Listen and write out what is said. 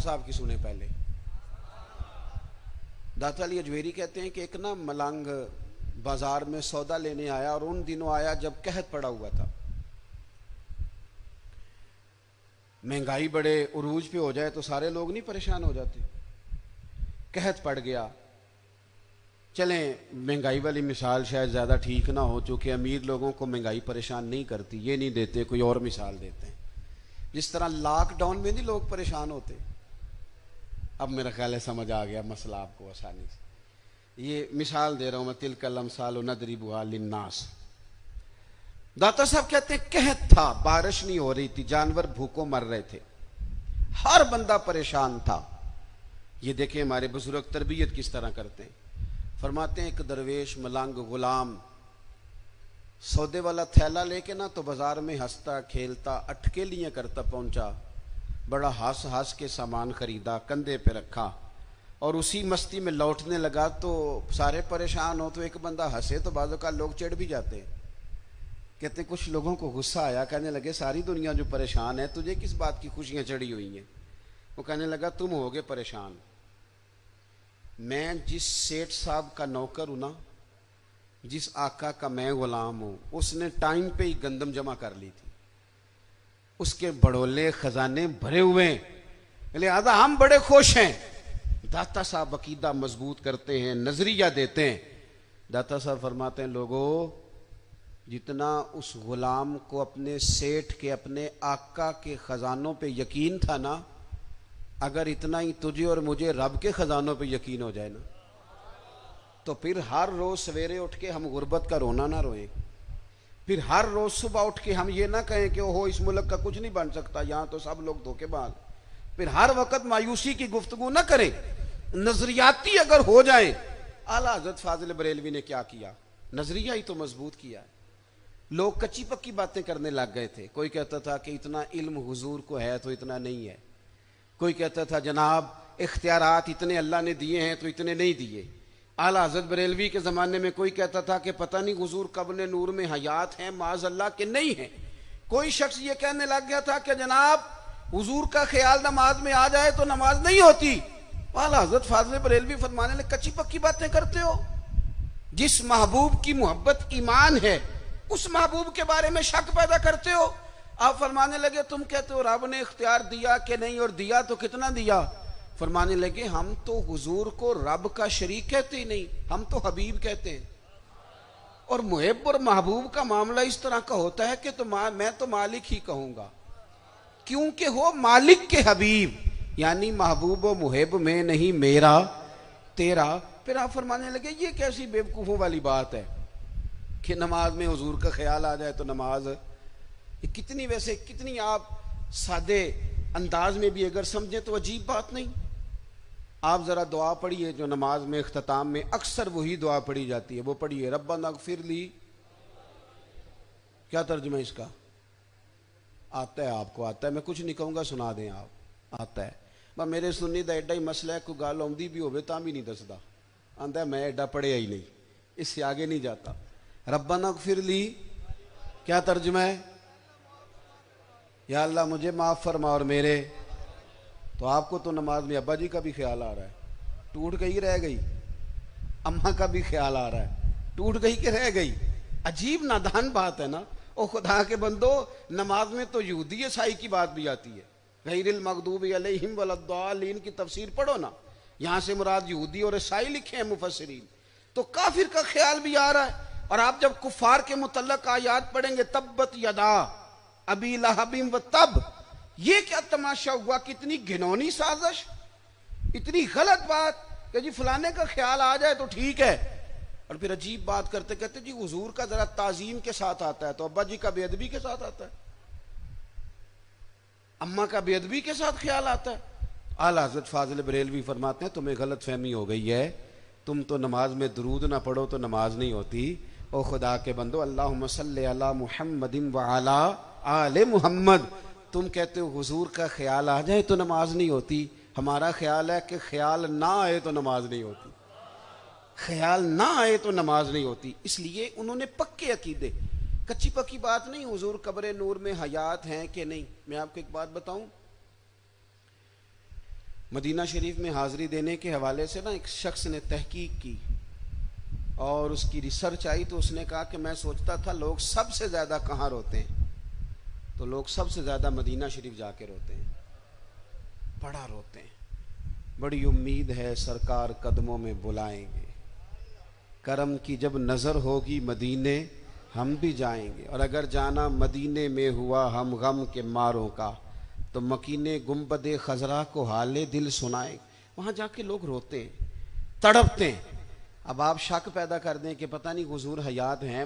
صاحب کی سنیں پہلے. داتا علی اجویری کہتے ہیں کہ ایک نا ملنگ بازار میں سودا لینے آیا، اور ان دنوں آیا جب قحط پڑا ہوا تھا. مہنگائی بڑے عروج پہ ہو جائے تو سارے لوگ نہیں پریشان ہو جاتے. قحط پڑ گیا. چلیں مہنگائی والی مثال شاید زیادہ ٹھیک نہ ہو، چونکہ امیر لوگوں کو مہنگائی پریشان نہیں کرتی، یہ نہیں دیتے، کوئی اور مثال دیتے ہیں. جس طرح لاک ڈاؤن میں نہیں لوگ پریشان ہوتے. اب میرا خیال ہے سمجھ آ گیا مسئلہ آپ کو آسانی سے. یہ مثال دے رہا ہوں میں، تلک الامثال نضربها للناس. داتا صاحب کہتے ہیں قحط تھا، بارش نہیں ہو رہی تھی، جانور بھوکوں مر رہے تھے، ہر بندہ پریشان تھا. یہ دیکھیں ہمارے بزرگ تربیت کس طرح کرتے ہیں. فرماتے ہیں ایک درویش ملنگ غلام سودے والا تھیلا لے کے نا تو بازار میں ہنستا کھیلتا اٹکیلیاں کرتا پہنچا. بڑا ہنس ہنس کے سامان خریدا، کندھے پہ رکھا، اور اسی مستی میں لوٹنے لگا. تو سارے پریشان ہو تو ایک بندہ ہنسے تو بعض اوقات لوگ چڑھ بھی جاتے ہیں. کہتے ہیں کچھ لوگوں کو غصہ آیا، کہنے لگے ساری دنیا جو پریشان ہے، تجھے کس بات کی خوشیاں چڑھی ہوئی ہیں؟ وہ کہنے لگا تم ہوگے پریشان. میں جس سیٹھ صاحب کا نوکر ہوں نا، جس آقا کا میں غلام ہوں، اس نے ٹائم پہ ہی گندم جمع کر لی تھی، اس کے بڑولے خزانے بھرے ہوئے ہیں، لہذا ہم بڑے خوش ہیں. داتا صاحب عقیدہ مضبوط کرتے ہیں، نظریہ دیتے ہیں. داتا صاحب فرماتے ہیں لوگوں، جتنا اس غلام کو اپنے سیٹھ کے، اپنے آقا کے خزانوں پہ یقین تھا نا، اگر اتنا ہی تجھے اور مجھے رب کے خزانوں پہ یقین ہو جائے نا، تو پھر ہر روز سویرے اٹھ کے ہم غربت کا رونا نہ روئیں. پھر ہر روز صبح اٹھ کے ہم یہ نہ کہیں کہ اوہو اس ملک کا کچھ نہیں بن سکتا، یہاں تو سب لوگ دھوکے باز. پھر ہر وقت مایوسی کی گفتگو نہ کریں. نظریاتی اگر ہو جائیں، اعلیٰ حضرت فاضل بریلوی نے کیا کیا؟ نظریہ ہی تو مضبوط کیا. لوگ کچی پکی باتیں کرنے لگ گئے تھے. کوئی کہتا تھا کہ اتنا علم حضور کو ہے تو اتنا نہیں ہے. کوئی کہتا تھا جناب اختیارات اتنے اللہ نے دیے ہیں تو اتنے نہیں دیے. اعلیٰ حضرت بریلوی کے زمانے میں کوئی کہتا تھا کہ پتہ نہیں حضور قبر نور میں حیات ہیں معاذ اللہ کہ نہیں ہیں. کوئی شخص یہ کہنے لگ گیا تھا کہ جناب حضور کا خیال نماز میں آ جائے تو نماز نہیں ہوتی. اعلیٰ حضرت فاضل بریلوی فرمانے لگے کچی پکی باتیں کرتے ہو. جس محبوب کی محبت ایمان ہے، اس محبوب کے بارے میں شک پیدا کرتے ہو. آپ فرمانے لگے تم کہتے ہو رب نے اختیار دیا کہ نہیں، اور دیا تو کتنا دیا؟ فرمانے لگے ہم تو حضور کو رب کا شریک کہتے ہی نہیں، ہم تو حبیب کہتے ہیں. اور محب اور محبوب کا معاملہ اس طرح کا ہوتا ہے کہ میں تو مالک ہی کہوں گا، کیونکہ ہو مالک کے حبیب، یعنی محبوب و محب میں نہیں میرا تیرا. پھر آپ فرمانے لگے یہ کیسی بیوقوفوں والی بات ہے کہ نماز میں حضور کا خیال آ جائے تو نماز. کتنی آپ سادے انداز میں بھی اگر سمجھیں تو عجیب بات نہیں. آپ ذرا دعا پڑھیے جو نماز میں اختتام میں اکثر وہی دعا پڑھی جاتی ہے، وہ پڑھیے ربنا اغفر لی. کیا ترجمہ اس کا؟ آتا ہے؟ آپ کو آتا ہے؟ میں کچھ نہیں کہوں گا، سنا دیں آپ. آتا ہے؟ میرے سنی دا ایڈا ہی مسئلہ ہے، کوئی گل آؤندی بھی ہوئے تاں بھی نہیں دسدا، آندا ہے میں ایڈا پڑھیا ہی نہیں، اس سے آگے نہیں جاتا. ربنا اغفر لی کیا ترجمہ ہے؟ یا اللہ مجھے معاف فرما اور میرے. تو آپ کو تو نماز میں ابا جی کا بھی خیال آ رہا ہے، ٹوٹ گئی رہ گئی. اماں کا بھی خیال آ رہا ہے، ٹوٹ گئی کہ رہ گئی. عجیب نادان بات ہے نا. او خدا کے بندو، نماز میں تو یہودی عیسائی کی بات بھی آتی ہے. غیر المغضوب علیہم ولا الضالین کی تفسیر پڑھو نا، یہاں سے مراد یہودی اور عیسائی لکھے ہیں مفسرین. تو کافر کا خیال بھی آ رہا ہے. اور آپ جب کفار کے متعلق آیات پڑھیں گے تبت یدا ابی لہب و تب، یہ کیا تماشا ہوا؟ کتنی گھنونی سازش، اتنی غلط بات کہ جی فلانے کا خیال آ جائے تو ٹھیک ہے. اور پھر عجیب بات کرتے کہتے جی حضور کا ذرا تعظیم کے ساتھ آتا ہے تو ابا جی کا بے ادبی کے ساتھ آتا ہے، اماں کا بے ادبی کے ساتھ خیال آتا ہے. اعلیٰ حضرت فاضل بریلوی فرماتے ہیں تمہیں غلط فہمی ہو گئی ہے، تم تو نماز میں درود نہ پڑھو تو نماز نہیں ہوتی. او خدا کے بندو، اللہم صلی علی محمد وعلی آل محمد. تم کہتے ہو حضور کا خیال آ جائے تو نماز نہیں ہوتی. ہمارا خیال ہے کہ خیال نہ آئے تو نماز نہیں ہوتی، خیال نہ آئے تو نماز نہیں ہوتی. اس لیے انہوں نے پکے عقیدے، کچی پکی بات نہیں. حضور قبر نور میں حیات ہیں کہ نہیں. میں آپ کو ایک بات بتاؤں، مدینہ شریف میں حاضری دینے کے حوالے سے نا ایک شخص نے تحقیق کی اور اس کی ریسرچ آئی تو اس نے کہا کہ میں سوچتا تھا لوگ سب سے زیادہ کہاں روتے ہیں، تو لوگ سب سے زیادہ مدینہ شریف جا کے روتے ہیں، بڑا روتے ہیں۔ بڑی امید ہے سرکار قدموں میں بلائیں گے، کرم کی جب نظر ہوگی مدینے ہم بھی جائیں گے، اور اگر جانا مدینے میں ہوا ہم غم کے ماروں کا تو مکینے گنبد خضرا کو حال دل سنائیں۔ وہاں جا کے لوگ روتے ہیں، تڑپتے ہیں۔ اب آپ شک پیدا کر دیں کہ پتہ نہیں حضور حیات ہیں